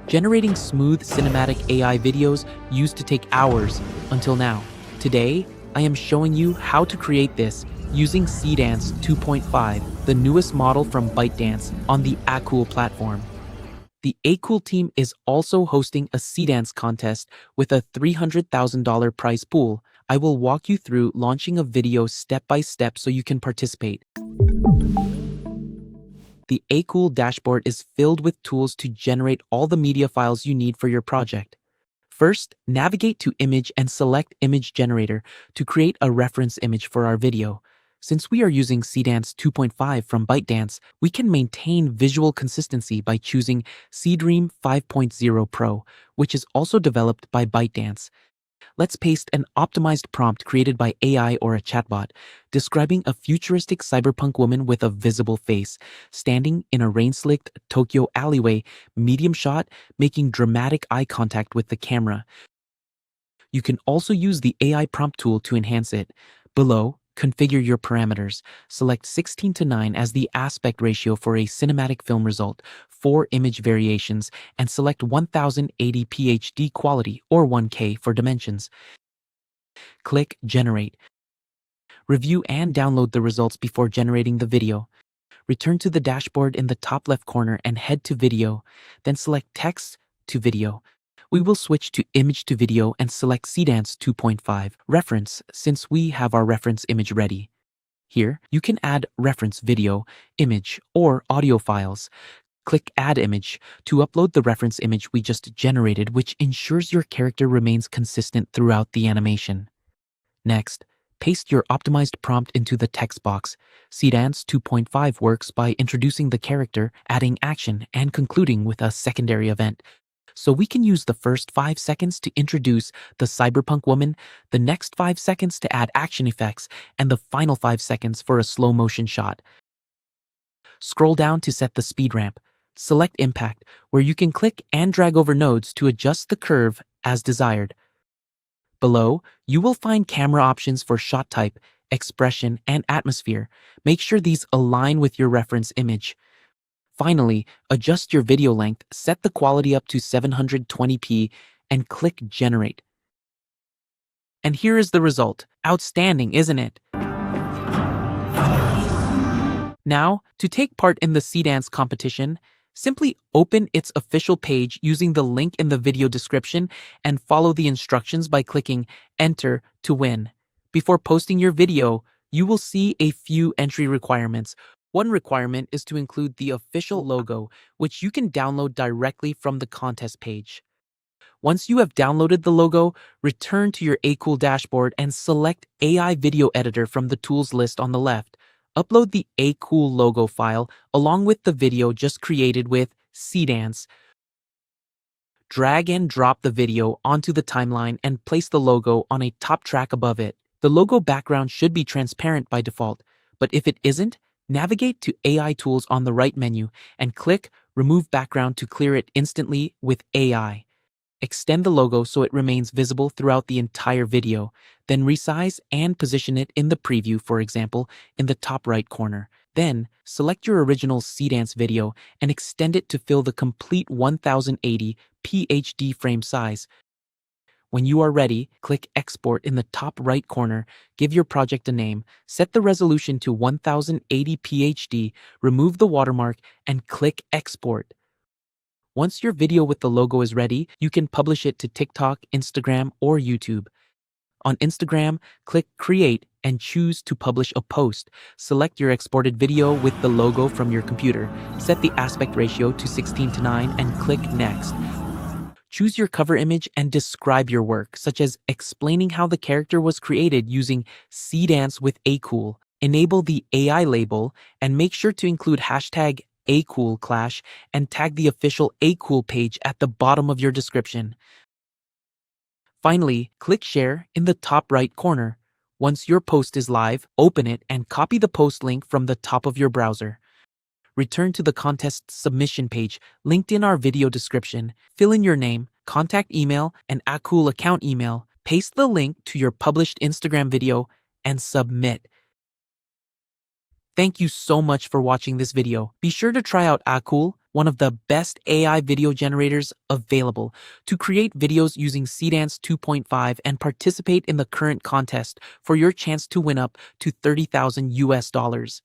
generating smooth cinematic AI videos used to take hours until now. Today, I am showing you how to create this using Seedance 2.5, the newest model from ByteDance on the AKOOL platform. The AKOOL team is also hosting a Seedance contest with a $300,000 prize pool. I will walk you through launching a video step by step so you can participate. The AKOOL dashboard is filled with tools to generate all the media files you need for your project. First, navigate to Image and select Image Generator to create a reference image for our video. Since we are using Seedance 2.5 from ByteDance, we can maintain visual consistency by choosing Seedream 5.0 Pro, which is also developed by ByteDance. Let's paste an optimized prompt created by AI or a chatbot, describing a futuristic cyberpunk woman with a visible face, standing in a rain-slicked Tokyo alleyway, medium shot, making dramatic eye contact with the camera. You can also use the AI prompt tool to enhance it. Below, configure your parameters. Select 16:9 as the aspect ratio for a cinematic film result, 4 image variations, and select 1080p HD quality or 1K for dimensions. Click Generate. Review and download the results before generating the video. Return to the dashboard in the top left corner and head to Video, then select Text to Video. We will switch to Image to Video and select Seedance 2.5 Reference since we have our reference image ready. Here, you can add reference video, image, or audio files. Click Add Image to upload the reference image we just generated, which ensures your character remains consistent throughout the animation. Next, paste your optimized prompt into the text box. Seedance 2.5 works by introducing the character, adding action, and concluding with a secondary event. So we can use the first 5 seconds to introduce the cyberpunk woman, the next 5 seconds to add action effects, and the final 5 seconds for a slow motion shot. Scroll down to set the speed ramp. Select Impact, where you can click and drag over nodes to adjust the curve as desired. Below, you will find camera options for shot type, expression, and atmosphere. Make sure these align with your reference image. Finally, adjust your video length, set the quality up to 720p, and click Generate. And here is the result. Outstanding, isn't it? Now, to take part in the Seedance competition, simply open its official page using the link in the video description and follow the instructions by clicking Enter to win. Before posting your video, you will see a few entry requirements. One requirement is to include the official logo, which you can download directly from the contest page. Once you have downloaded the logo, return to your AKOOL dashboard and select AI Video Editor from the tools list on the left. Upload the AKOOL logo file along with the video just created with Seedance. Drag and drop the video onto the timeline and place the logo on a top track above it. The logo background should be transparent by default, but if it isn't, navigate to AI Tools on the right menu and click Remove Background to clear it instantly with AI. Extend the logo so it remains visible throughout the entire video, then resize and position it in the preview, for example, in the top right corner. Then, select your original Seedance video and extend it to fill the complete 1080p HD frame size. When you are ready, click Export in the top right corner, give your project a name, set the resolution to 1080p HD, remove the watermark, and click Export. Once your video with the logo is ready, you can publish it to TikTok, Instagram, or YouTube. On Instagram, click Create and choose to publish a post. Select your exported video with the logo from your computer. Set the aspect ratio to 16:9 and click Next. Choose your cover image and describe your work, such as explaining how the character was created using Seedance with AKOOL. Enable the AI label and make sure to include hashtag AKOOLClash and tag the official AKOOL page at the bottom of your description. Finally, click Share in the top right corner. Once your post is live, open it and copy the post link from the top of your browser. Return to the contest submission page linked in our video description. Fill in your name, contact email, and AKOOL account email. Paste the link to your published Instagram video and submit. Thank you so much for watching this video. Be sure to try out AKOOL, one of the best AI video generators available, to create videos using Seedance 2.5 and participate in the current contest for your chance to win up to $30,000 US.